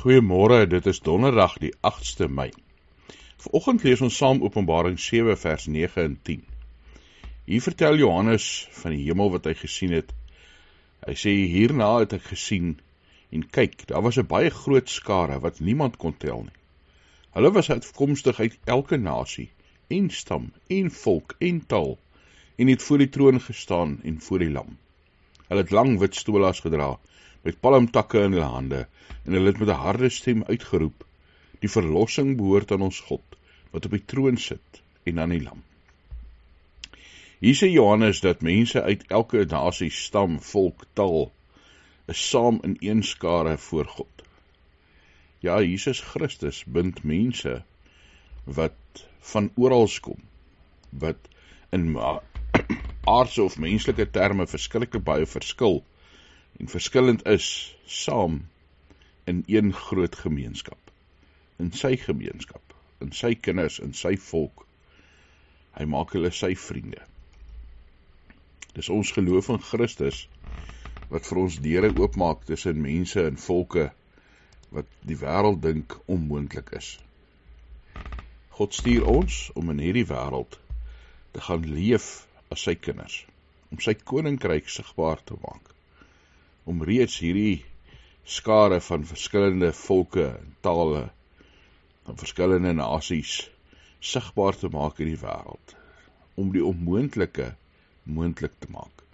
Goeiemôre, dit is donderdag die 8ste Mei. Vanoggend lees ons saam Openbaring 7 vers 9 en 10. Hier vertel Johannes van die hemel wat hy gesien het. Hy sê, hierna het ek gesien en kyk, daar was 'n baie groot skare wat niemand kon tel nie. Hulle was afkomstig uit elke nasie, en stam, en volk, en taal, en het voor die troon gestaan en voor die lam. Hulle het lang wit stolas gedra, met palmtakke in hulle hande, en hulle het met 'n harde stem uitgeroep, die verlossing behoort aan ons God, wat op die troon sit, en aan die lam. Hier sê Johannes dat mense uit elke nasie, stam, volk, taal, is saam in een skare voor God. Ja, Jesus Christus bind mense wat van orals kom, wat in aardse of menslike terme verskillike baie verskil, en verskillend is, saam in een groot gemeenskap, in sy gemeenskap, in sy kinders, in sy volk. Hy maak hulle sy vriende. Dis ons geloof in Christus, wat vir ons deure oopmaak tussen mense en volke, wat die wêreld dink onmoontlik is. God stuur ons om in hierdie wêreld te gaan leef as sy kinders, om sy koninkryk sigbaar te maak, om reeds hierdie skare van verskillende volke en tale, van verskillende nasies, sigbaar te maak in die wêreld, om die onmoontlike moontlik te maak.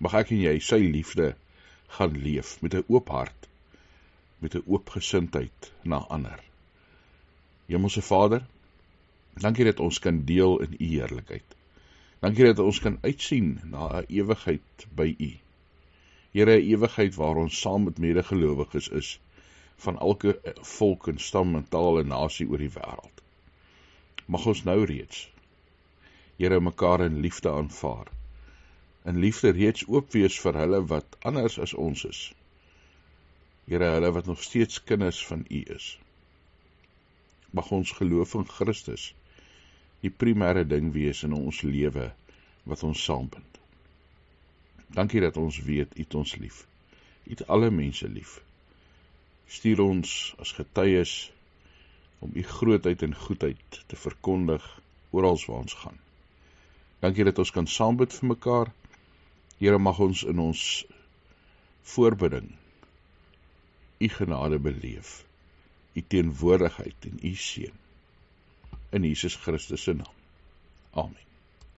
Mag ek en jy sy liefde gaan leef, met 'n oop hart, met 'n oop gesindheid na ander. Hemelse Vader, dankie dat ons kan deel in u heerlikheid. Dankie dat ons kan uitsien na 'n ewigheid by u. Here, 'n ewigheid waar ons saam met medegelowiges is, van elke volk en stam en taal en nasie oor die wêreld. Mag ons nou reeds, Here, mekaar in liefde aanvaar, in liefde reeds oop wees vir hulle wat anders as ons is. Here, hulle wat nog steeds kinders van u is. Mag ons geloof in Christus die primêre ding wees in ons lewe wat ons saambind. Dankie dat ons weet, u het ons lief. U het alle mense lief. Stuur ons as getuies om u grootheid en goedheid te verkondig orals waar ons gaan. Dankie dat ons kan saambid vir mekaar. Here, mag ons in ons voorbidding u genade beleef, u teenwoordigheid en u seën. In Jesus Christus se naam. Amen.